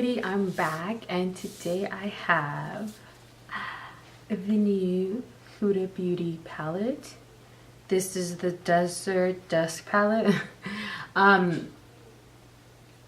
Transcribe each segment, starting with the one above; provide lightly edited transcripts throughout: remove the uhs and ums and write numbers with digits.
everybody, I'm back and today I have the new Huda Beauty palette. This is the Desert Dusk palette. I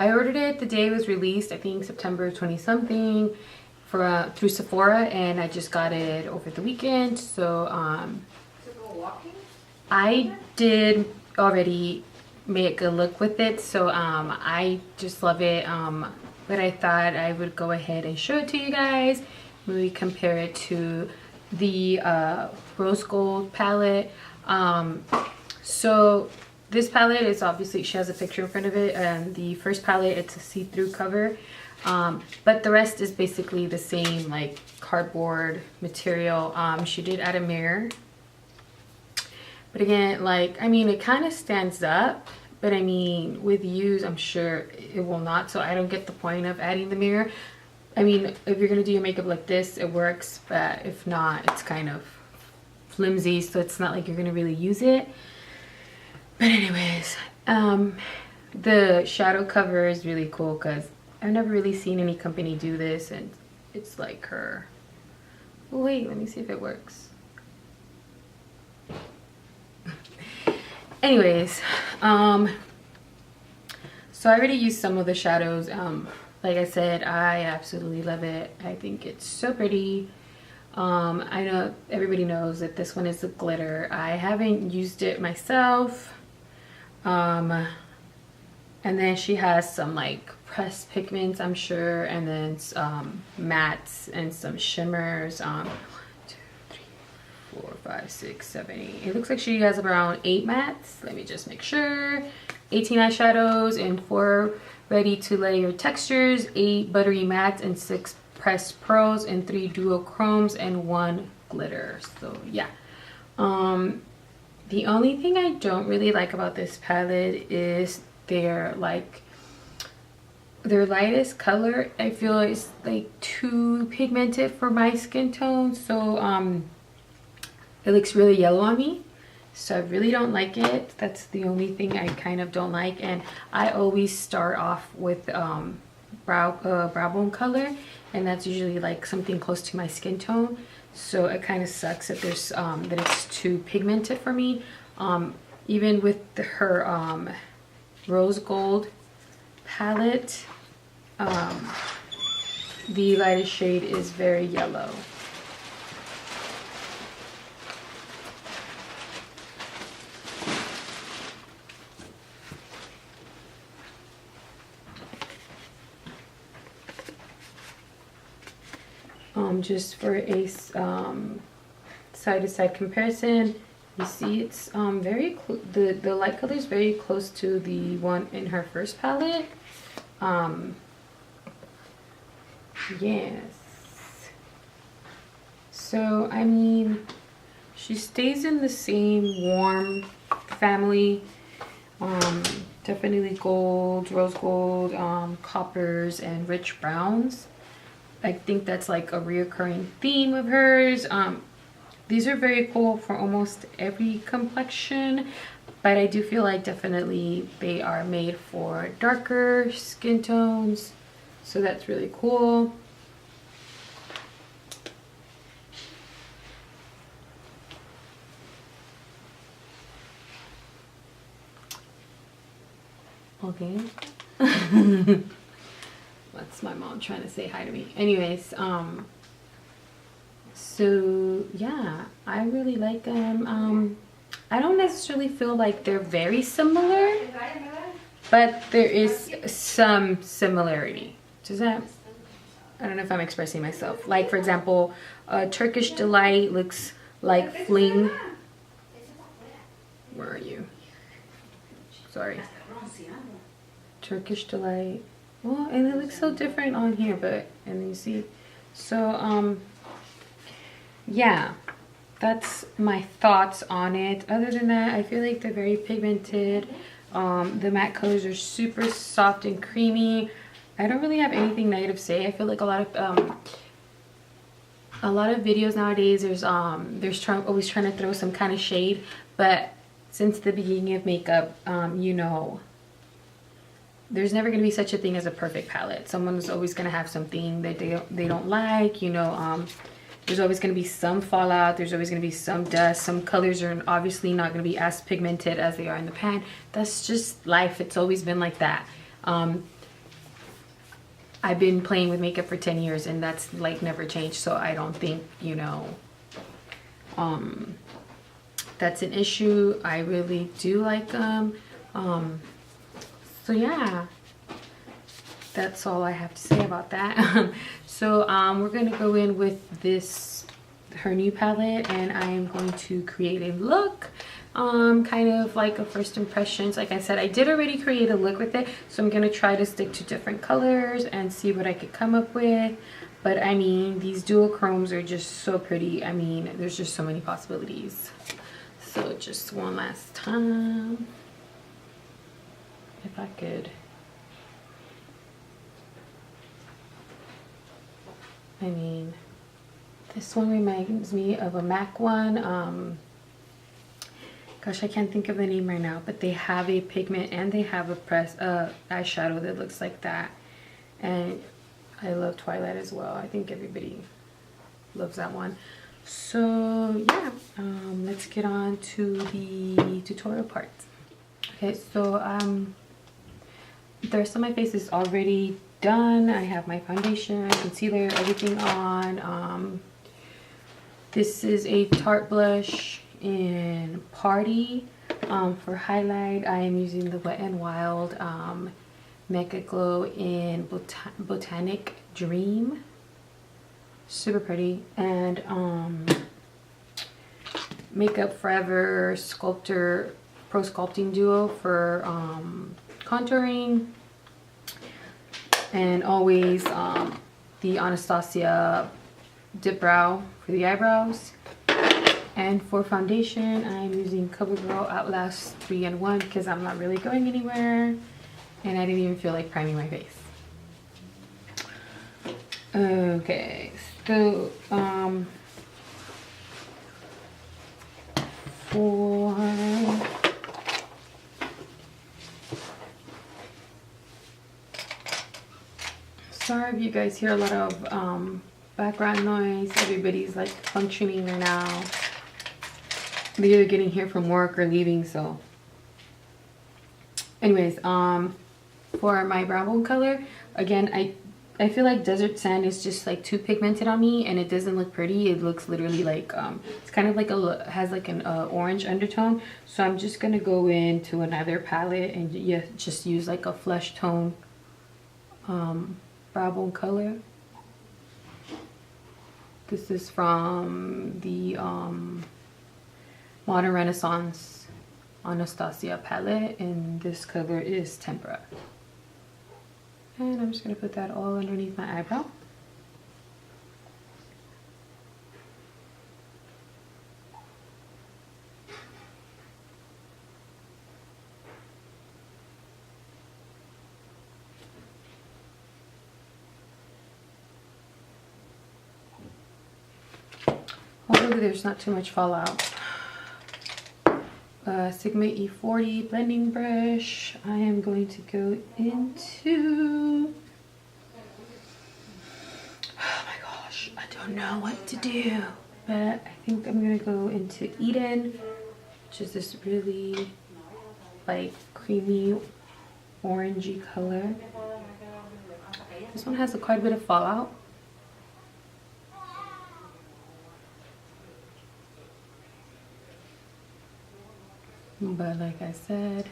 ordered it the day it was released, I think September 20 something, through Sephora, and I just got it over the weekend. So I did already make a look with it, so I just love it, but I thought I would go ahead and show it to you guys. Maybe compare it to the rose gold palette. So this palette is obviously, she has a picture in front of it, and the first palette, it's a see-through cover, but the rest is basically the same, like cardboard material. She did add a mirror. But again, like, I mean, it kind of stands up, but I mean, with use, I'm sure it will not. So I don't get the point of adding the mirror. I mean, if you're going to do your makeup like this, it works. But if not, it's kind of flimsy. So it's not like you're going to really use it. But anyways, the shadow cover is really cool because I've never really seen any company do this. And it's like her. Oh, wait, let me see if it works. Anyways, so I already used some of the shadows. Like I said, I absolutely love it. I think it's so pretty. I know everybody knows that this one is a glitter. I haven't used it myself. And then she has some like pressed pigments, I'm sure, and then mattes and some shimmers. 4, 5, 6, 7, 8. It looks like she has around 8 mattes. Let me just make sure. 18 eyeshadows and 4 ready to layer textures, 8 buttery mattes and 6 pressed pearls and 3 duochromes and 1 glitter. So yeah. The only thing I don't really like about this palette is their lightest color. I feel it's like too pigmented for my skin tone. So it looks really yellow on me, so I really don't like it. That's the only thing I kind of don't like. And I always start off with brow bone color, and that's usually like something close to my skin tone. So it kind of sucks that there's that it's too pigmented for me. Even with her rose gold palette, the lightest shade is very yellow. Just for a side-to-side comparison, you see it's very the light color is very close to the one in her first palette. Yes, so I mean, she stays in the same warm family. Definitely gold, rose gold, coppers, and rich browns. I think that's like a reoccurring theme of hers. These are very cool for almost every complexion, but I do feel like definitely they are made for darker skin tones, so that's really cool. Okay. That's my mom trying to say hi to me. Anyways, so yeah, I really like them. I don't necessarily feel like they're very similar, but there is some similarity. Does that, I don't know if I'm expressing myself. Like, for example, Turkish Delight looks like Fling. Where are you? Sorry. Turkish Delight. Well, and it looks so different on here, but, and then you see. So, yeah, that's my thoughts on it. Other than that, I feel like they're very pigmented. The matte colors are super soft and creamy. I don't really have anything negative to say. I feel like a lot of videos nowadays, there's always trying to throw some kind of shade, but since the beginning of makeup, you know, there's never going to be such a thing as a perfect palette. Someone's always going to have something that they don't like, you know. There's always going to be some fallout. There's always going to be some dust. Some colors are obviously not going to be as pigmented as they are in the pan. That's just life. It's always been like that. I've been playing with makeup for 10 years and that's like never changed. So I don't think, you know, that's an issue. I really do like them. So yeah, that's all I have to say about that. So we're gonna go in with this, her new palette, and I am going to create a look, kind of like a first impressions. Like I said, I did already create a look with it, so I'm gonna try to stick to different colors and see what I could come up with. But I mean, these duochromes are just so pretty. I mean, there's just so many possibilities. So just one last time, if I could. I mean, this one reminds me of a MAC one. Gosh, I can't think of the name right now, but they have a pigment and they have a press eyeshadow that looks like that. And I love Twilight as well. I think everybody loves that one. So yeah, let's get on to the tutorial part. Okay, so the rest of my face is already done. I have my foundation, concealer, everything on. This is a Tarte blush in Party. For highlight, I am using the Wet n Wild Mega Glow in Botanic Dream. Super pretty. And Makeup Forever Sculptor Pro Sculpting Duo for contouring. And always the Anastasia Dip Brow for the eyebrows. And for foundation, I'm using CoverGirl Outlast 3-in-1 because I'm not really going anywhere. And I didn't even feel like priming my face. Okay, so sorry if you guys hear a lot of background noise. Everybody's like functioning right now. They're either getting here from work or leaving. So anyways, for my brown bone color, again, I feel like desert sand is just like too pigmented on me and it doesn't look pretty. It looks literally like it's kind of like has like an orange undertone. So I'm just gonna go into another palette and just use like a flesh tone brown bone color. This is from the Modern Renaissance Anastasia palette, and this color is Tempera. And I'm just going to put that all underneath my eyebrow. Hopefully there's not too much fallout. Sigma E40 blending brush. I am going to go into, oh my gosh, I don't know what to do, but I think I'm gonna go into Eden, which is this really like creamy orangey color. This one has quite a bit of fallout. But like I said,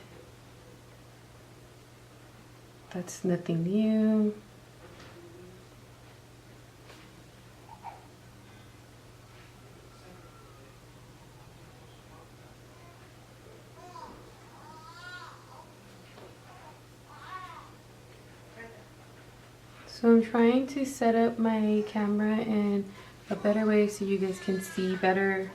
that's nothing new. So I'm trying to set up my camera in a better way so you guys can see better.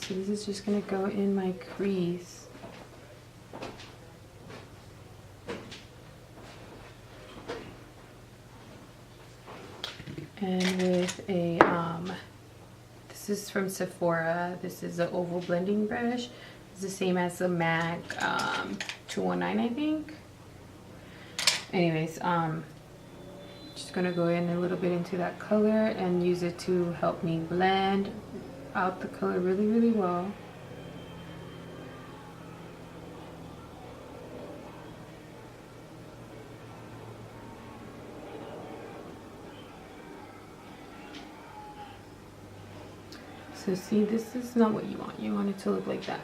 So this is just going to go in my crease. And with a, this is from Sephora. This is an oval blending brush. It's the same as the MAC 219, I think. Anyways, just gonna go in a little bit into that color and use it to help me blend out the color really, really well. So see, this is not what you want. You want it to look like that.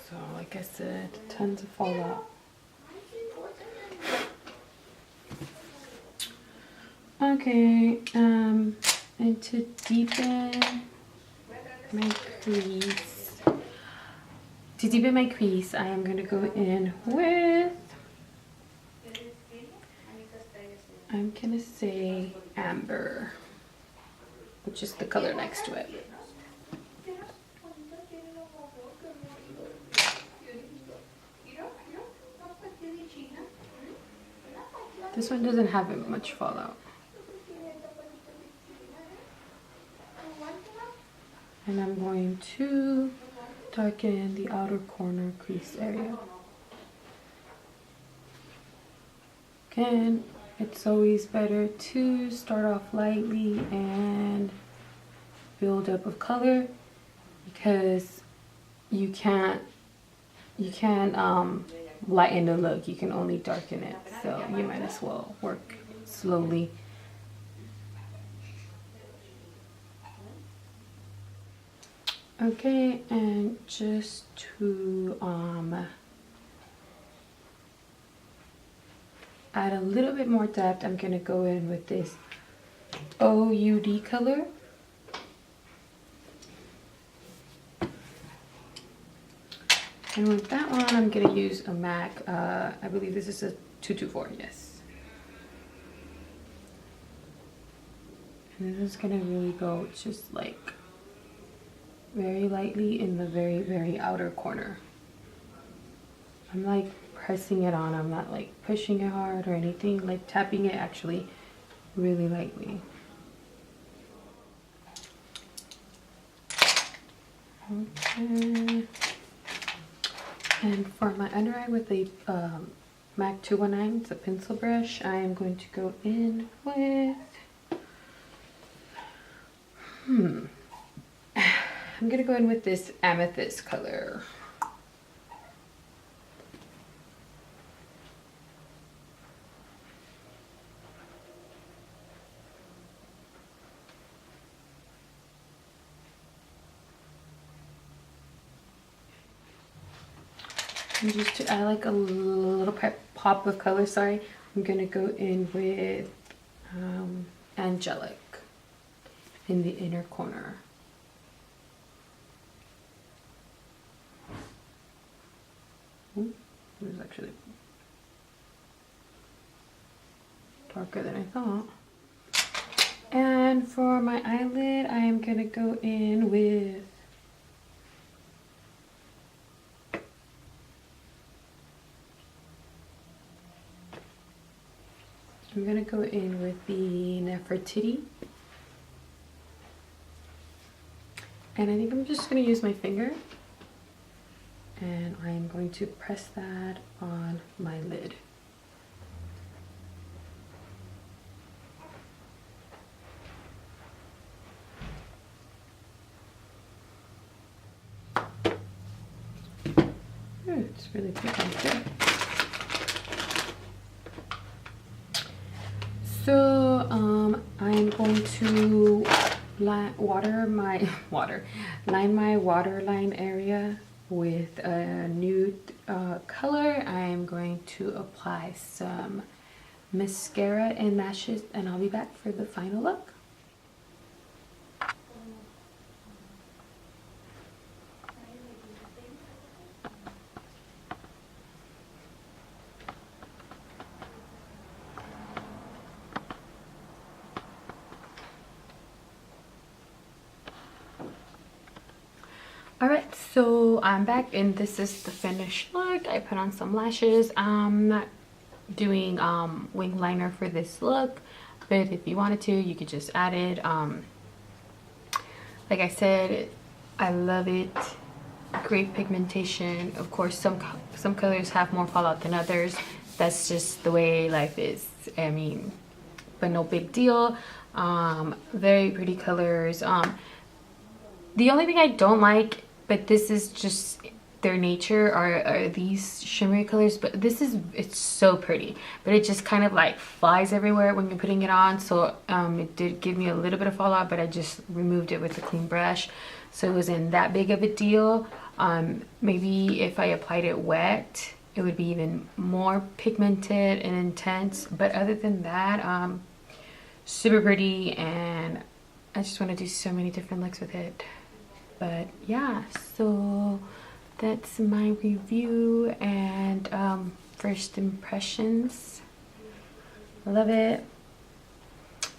So like I said, tons of fallout. Okay, and to deepen my crease, I am going to go in with, I'm going to say amber, which is the color next to it. This one doesn't have much fallout. And I'm going to darken the outer corner crease area. Again, it's always better to start off lightly and build up of color, because you can't lighten the look, you can only darken it. So you might as well work slowly. Okay, and just to add a little bit more depth, I'm gonna go in with this OUD color. And with that one, I'm gonna use a MAC, I believe this is a 224, yes. And this is gonna really go just like very lightly in the very, very outer corner. I'm like pressing it on, I'm not like pushing it hard or anything, like tapping it actually really lightly. Okay. And for my under eye with the MAC 219, it's a pencil brush, I am going to go in with, I'm gonna go in with this amethyst color. And just to add like a little pop of color, sorry, I'm gonna go in with Angelic in the inner corner. It was actually darker than I thought. And for my eyelid, I am gonna go in with the Nefertiti. And I think I'm just gonna use my finger. And I'm going to press that on my lid. It's really picking good. So I'm going to line my waterline area with a nude color. I am going to apply some mascara and lashes, and I'll be back for the final look. Alright, so I'm back and this is the finished look. I put on some lashes. I'm not doing wing liner for this look. but if you wanted to, you could just add it. Like I said, I love it. Great pigmentation. Of course, some colors have more fallout than others. That's just the way life is. I mean, but no big deal. Very pretty colors. The only thing I don't like, but this is just their nature, are these shimmery colors. But it's so pretty, but it just kind of like flies everywhere when you're putting it on. So it did give me a little bit of fallout, but I just removed it with a clean brush, so it wasn't that big of a deal. Maybe if I applied it wet, it would be even more pigmented and intense, but other than that, super pretty, and I just want to do so many different looks with it. But yeah, so that's my review and first impressions. Love it,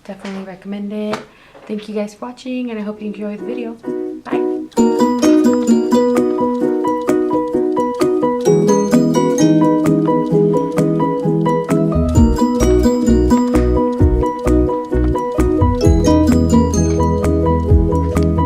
definitely recommend it. Thank you guys for watching, and I hope you enjoyed the video.